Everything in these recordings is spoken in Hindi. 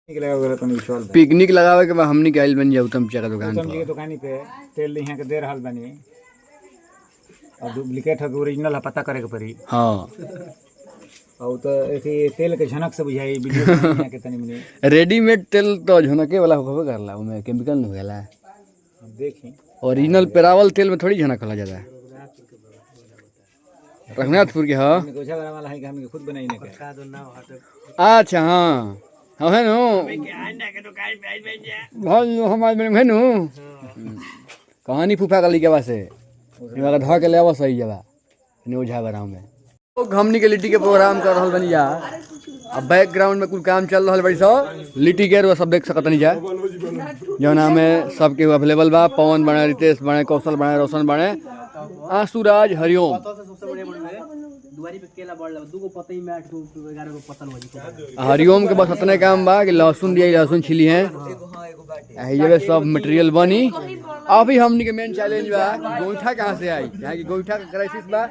पिकनिक लगावे के बाद हमनी के आइल बन जाऊ तुम चका दुकान उत्तम जी के दुकानी पे तेल यहाँ के दे रहल बनी और डुप्लीकेट है ओरिजिनल है पता करे के पड़ी। हाँ और तो ऐसे तेल के झनक से बुझाई वीडियो यहाँ के तनी मनी रेडीमेड तेल तो झनके वाला होबे करला उमे केमिकल न होला। देखी ओरिजिनल पेरावल तेल में थोड़ी झनक होला ज्यादा। रघुनाथपुर के हां गोछा वाला है कि हम खुद बनाई ने के अच्छा हां है नु भाई हमारे में है नु कहानी फूफा का लिखे से वाला ध के लेवा सही जगह ने ओझा बराव में तो हमनी के लिट्टी के प्रोग्राम कर रहल बनी जा। अब बैकग्राउंड में कुल काम चल रहल बड़ी सब लिट्टी के वो सब देख सकत नहीं जा जौना में सबके अवेलेबल बा। पवन बने, रितेश बने, कौशल बने, रोशन बने, आंसुराज, हरिओम। हरिओम के बस इतने काम बा कि लहसुन दिया, लहसुन छिली है ये सब मटेरियल बनी। अभी हमनी के मेन चैलेंज बा गोईठा कहाँ से आई, यहाँ की गोईठा का क्राइसिस बा।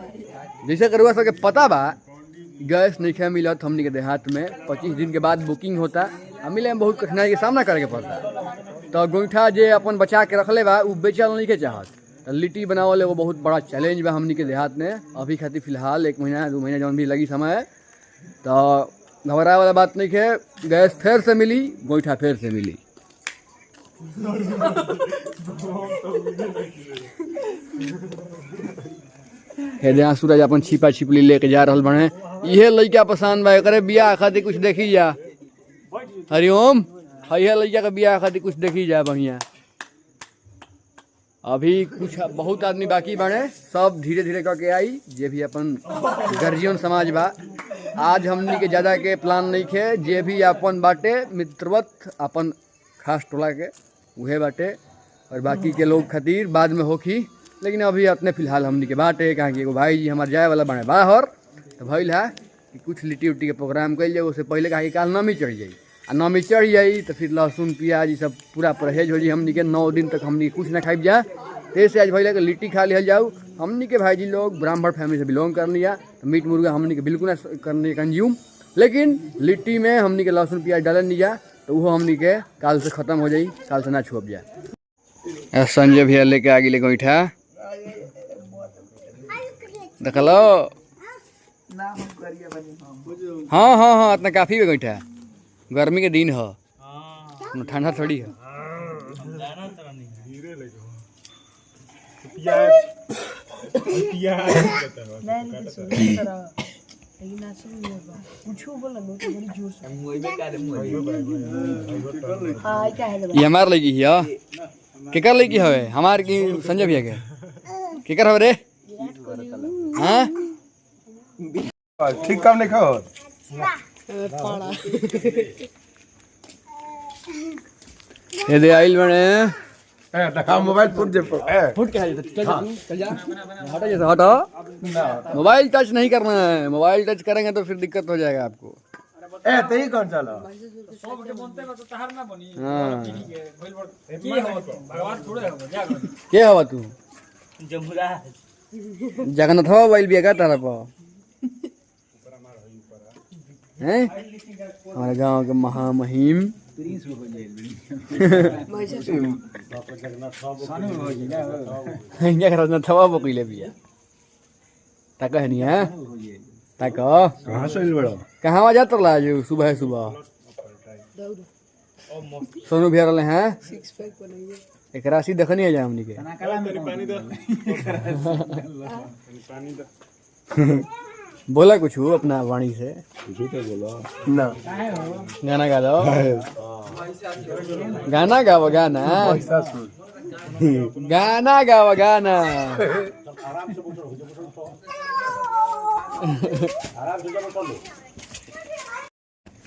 जैसे करुआ सबके पता बा गैस नहीं मिलत हमनी के देहात में 25 दिन के बाद बुकिंग होता, मिले में बहुत कठिनाई के सामना करे के पड़ता। तो गोईठा जे अपन बचा के रखले बा उ बेचल नहीं के चाहत। तो लिट्टी बनावल एगो बहुत बड़ा चैलेंज बा हमनी के देहात में। अभी खातिर फिलहाल 1 महीना 2 महीना जौन भी लगी समय तो घबराए वाला बात नहीं है। गैस फिर से मिली, गोईठा फिर से मिली। हे सूरज अपन छिपा छिपली लेके जा रहल बने। इहे लइका पसंद बा, एकरे बियाह खातिर कुछ देखी जा। हरिओम है लइका के बियाह खातिर कुछ देखी जा बढ़िया। अभी कुछ बहुत आदमी बाकी बने, सब धीरे धीरे करके आई। जे भी अपन गर्जियन समाज बा आज हमनी के ज्यादा के प्लान नहीं खे। जे भी अपन बाटे मित्रवत अपन खास टोला के उहे बाटे और बाकी के लोग खातिर बाद में होखी। लेकिन अभी अपने फिलहाल हमनी के बाटे कहाँ कि एगो भाई जी हमारे जाए वाला बने बाहर तो भइल है कि कुछ लिट्टी उट्टी के प्रोग्राम कल जाए। उससे पहले कहाँ कि काल नमी चढ़ जाई, आ नमी चढ़ जाई तो फिर लहसुन प्याज ये सब पूरा परहेज हो जाए। हमनी के 9 दिन तक हमनी कुछ ना खाई जा। ऐसे आज भइल लिट्टी खा लिया जाऊ। हमनी के भाई जी लोग ब्राह्मण फैमिली से बिलोंग कर लिया तो मीट मुर्गा हमनी के बिल्कुल ना करने कंज्यूम। लेकिन लिट्टी में हमनी के लहसुन प्याज डालन नहीं जा तो वो हमनी के काल से खत्म हो जाई, काल से ना छुप जाए। संजय भैया लेके आ गई गोईठा देख लो। हाँ हाँ हाँ इतना काफी है गोईठा। गर्मी के दिन है, ठंडा थोड़ी है। ये हमार लगी है केकर लगी हवे हमार की संजय भैया के केकर हवे रे। हाँ ठीक काम नहीं खाओ ये दे आइल बने देखा मोबाइल फुट जे फुट के चल जा हटा जैसे हटा। मोबाइल टच नहीं करना है, मोबाइल टच करेंगे तो फिर दिक्कत हो जाएगा आपको। ए तेरी कौन चला क्या हवा तू जगन्नाथ हवा मोबाइल भी है तारा पर हैं हमारे गांव के महामहिम जगन्नाथ हवा बकैले बिया ताका है नहीं है ताका कहां से बड़ा कहाँ जात रहा जो सुबह सुबह सोनू भैया रहे हैं एक राशि देखनी है जा हमनी के बोला कुछ हो अपना वाणी से ना गाना गा दो गाना गाओ गाना गाना गाओ गाना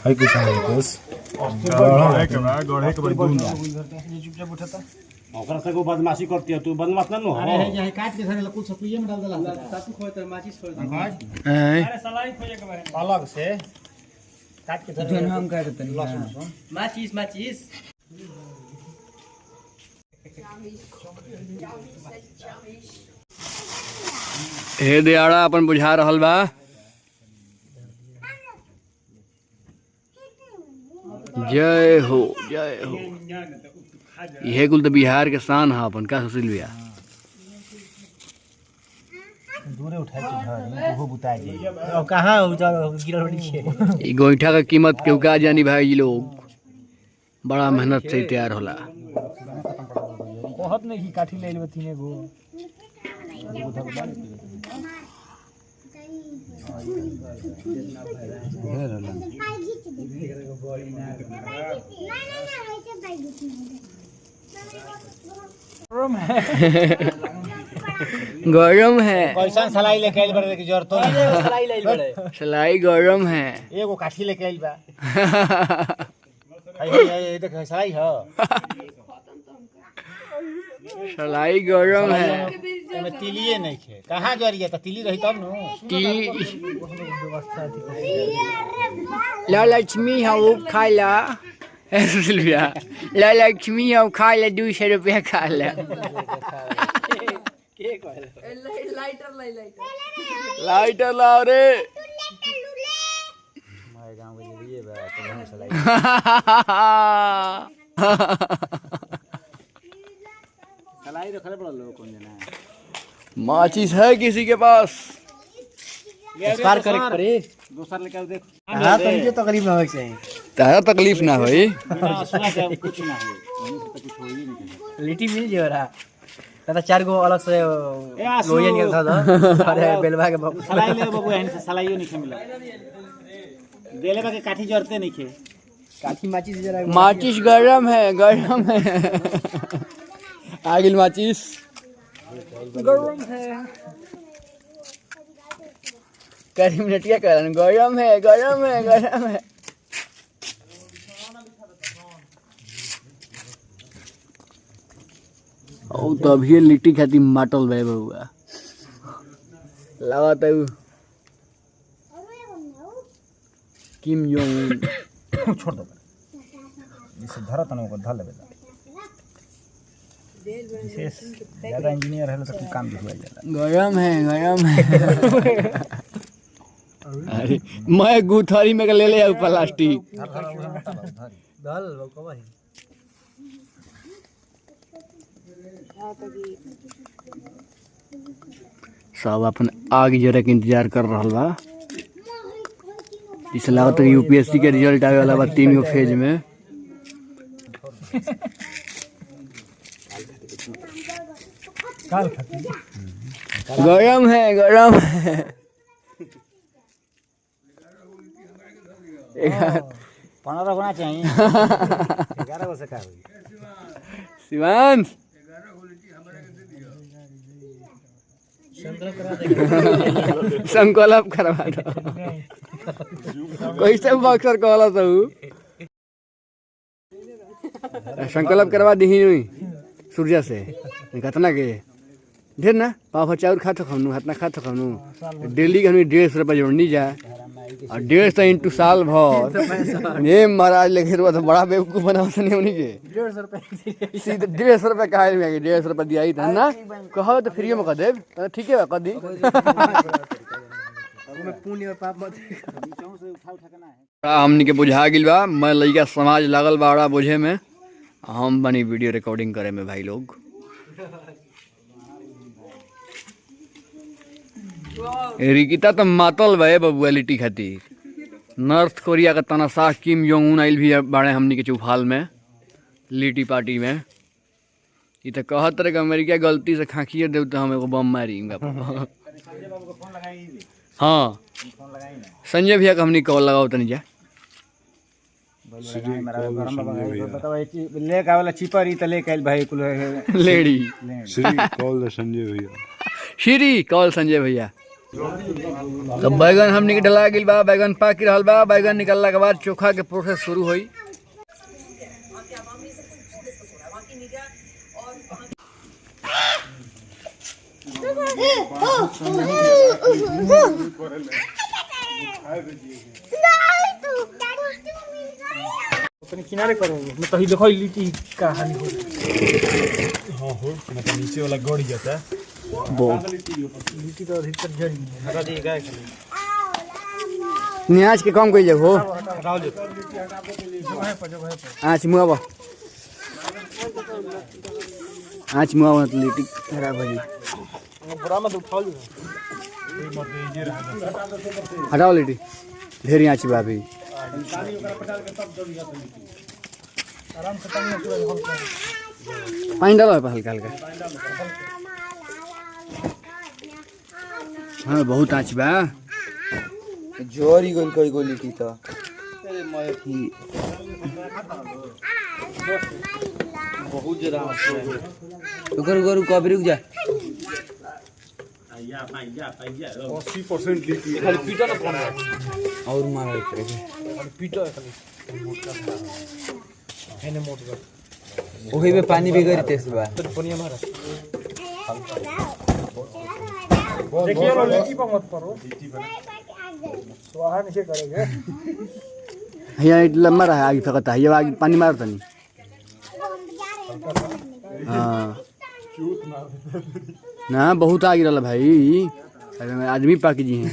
है कुछ है बस गढ़े के बड़ी दूर चुपचाप उठाता ओकरा से को बदमाशी करती है तू बदमाश ना नो। अरे यही काट के धरे कुछ सप्लीए में डाल देला सातु खोए तो माचिस खोए अरे सलाई खोए के बारे अलग से काट के धरे हम काट देते लहसुन माचिस माचिस हे दियाड़ा अपन बुझा रहल बा जय हो जय हो। यह कुल तो बिहार के शान है अपन का सुशील भैया। दूरे उठाई के घर वो बुता जी अब कहाँ गिरल नीचे। ई गोईठा का कीमत केहू का जानी भाई। लोग बड़ा मेहनत से तैयार होला। बहुत नहीं काठी ले लेबे तीने गो। गरम है। कैसन सलाई लेके आइल बड़े की जरूरत नहीं। सलाई ले बड़े। सलाई गरम है। एगो काठी लेके आइल बा। ये देख सलाई है। सलाई गरम है। एमे तिलिए नहीं खे। कहां जरिए त तिली रही तब नु। ला लक्ष्मी हो खाइला। सुशील भैया ला लक्ष्मी हो खाइला 200 रुपया खा ले। लाइटर लाओ रे। हमारे गांव में ये बा तो हम सलाई। सलाई रखले बड़ा लोग कौन जना। माचिस है किसी के पास? स्पार करे परे। दूसरा लेके आओ देख। हां तो ये तकलीफ ना होए चाहिए। तारा तकलीफ ना भाई। बिना सुना के कुछ ना हो। उन्हें तो कुछ हो ही नहीं। लिट्टी मिल जे रहा। दादा 4 गो अलग से लोहिया निकल था। अरे बेलवा के सलाई ले बाबू एहन से सलाइयो नहीं मिला। देले बा के काठी जरते नहीं खे। काठी माचिस जरा। माचिस गरम है गरम है। आगिल माचिस गरम है। करी मिनटिया करन गरम है गरम है गरम है। ओ तभी लिट्टी खाती माटल भाई बउआ लागत है किम जोंग। छोड़ दो। जिसे धरा तनो को धर लेबे। विशेष ज्यादा इंजीनियर है तो काम भी हुआ जाला। गरम है। अरे मैं गुथरी में ले ले प्लास्टिक। दल कब सब अपन आग जरा के इंतजार कर रहा बा। इस लागत यूपीएससी के रिजल्ट आवे वाला बा 3 गो फेज में। काल खाती गरम है गरम है। 15 होना चाहिए। 11 से का हुई। शिवांश संकल्प करवा दो। कैसे बक्सर कहला तो संकल्प करवा दी सूर्या से कितना के ढेर ना पाव चाउर खा थकनु हाथ ना खा थकनु डेली के 150 रुपया जोड़नी जा और 150 इंटू साल भर। ये महाराज लेके तो बड़ा बेवकूफ बना उसने उन्हीं के 150 रुपए सीधे 150 रुपया कहा 150 रुपया दिया ही था ना। कहो तो फ्री में कर दे ठीक है कर दी। पुण्य और पाप मत। हमनी के बुझा गिल बा। मैं लइका समाज लागल बा बड़ा बुझे में। हम बनी वीडियो रिकॉर्डिंग करे में भाई लोग। रिकिता तो मातल बा बबुआ लिट्टी खातिर। नॉर्थ कोरिया का तनाशाह किम जोंग उन आइल भी बाड़े हमनी के चौफाल में लिट्टी पार्टी में। ये तो कहत रहे कि अमेरिका गलती से खाखिए दे तो हम एगो बम मारी। हाँ संजय भैया का हमनी कॉल लगाओ तनी जा। लेके आवेला चिपर ई त लेके आइल भाई कुल लेडी श्री कॉल संजय भैया। श्री कॉल संजय भैया। तो बैगन हमनी के डला गिल बा। बैगन पाक रहल बा। बैगन निकलला के बाद चोखा के प्रोसेस शुरू होई। अपने किनारे करो मैं तो ही देखो लिट्टी का हानि हो। हाँ हो मतलब नीचे वाला गड़ जाता है। वो लिट्टी तो अधिकतर जड़ी है। हटा दी गाय न्याज के कम कइले हो आँच मुआवा मत लिट्टी खराब है हटाओ लिट्टी ढेर आँच बा अभी पानी डालो हल्का हल्का हाँ बहुत आँच बा जोरी गोल कोई गोली की तो बहुत जरा उकर उकर कब रुक जा 80% लिट्टी खाली पीटा ना पड़ और मार पीटा खाली एने मोट कर ओही में पानी बिगड़ तेस बा पनिया मारा देखिए रो लिट्टी पर मत परो लिट्टी पर स्वाहा नीचे करेंगे भैया लंबा रहा आगे फेंकता है ये आगे पानी मारता नहीं हाँ ना बहुत आगे रहा भाई आदमी पाकि जी हैं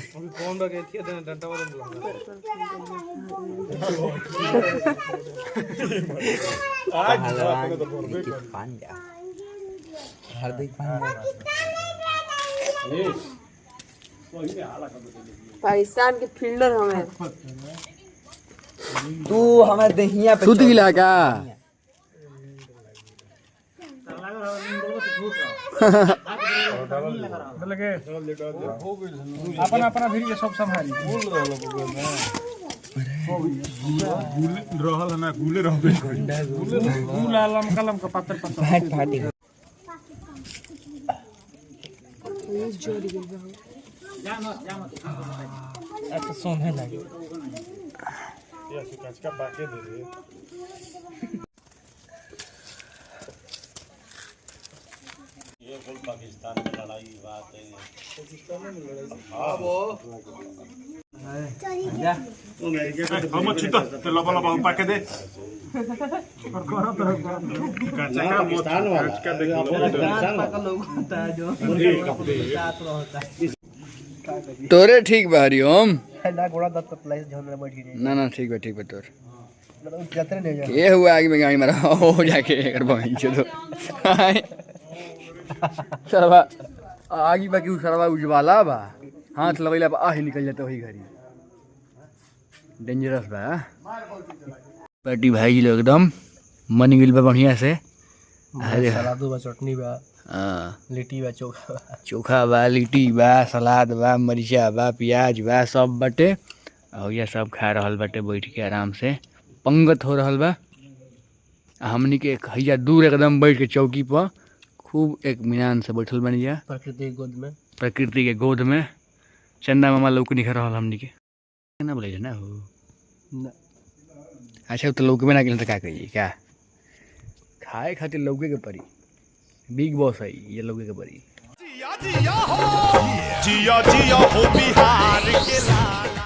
पाकिस्तान के फील्डर हमें तू हमारे दहिया पे सुत गिला का अपना अपना फिर ये सब संभाली रहल है ना गुले रहबे गुल आलम कलम का पत्थर पत्थर फाटी अच्छा सोने लगे ये सुकाच का बाके दे दे ये कुल पाकिस्तान में लड़ाई बात है हां वो हम छिटा ते लबा लबा पाके दे और करो तो काचा का पाकिस्तान वाला का देख पाकिस्तान लोग होता है जो साथ रहता है तोरे ठीक बा हरिओम ना घोड़ा दत प्लेस झोल में बैठ गई ना ठीक बा तोर जतरे नहीं जा ये हुआ आगे में गाड़ी मारा हो जाके कर बहन चलो सरवा आगे बाकी उ सरवा उजवाला बा हाथ लगैला बा आही निकल जाते वही घरी डेंजरस बा पार्टी भाई लोग एकदम मन गिल बा बढ़िया से अरे सलादो बा चटनी बा हां लिट्टी बा चोखा बा लिट्टी बा सलाद बा मरीचा बा प्याज बा सब बाटे और ये सब खा रहल बाटे बैठ के आराम से पंगत हो रहल बा हमनी के हैया दूर एकदम बैठ के चौकी पर खूब एक मिनान से बैठल बनी जा प्रकृति के गोद में चंदा मामा लौकी निखर रहल हमनी के ना बोले ना हो अच्छा तो लौकी बना के तो का कहिए क्या खाए खातिर लौके के परी बिग बॉस है ये लौके के परी जिया जिया हो बिहार के लाला।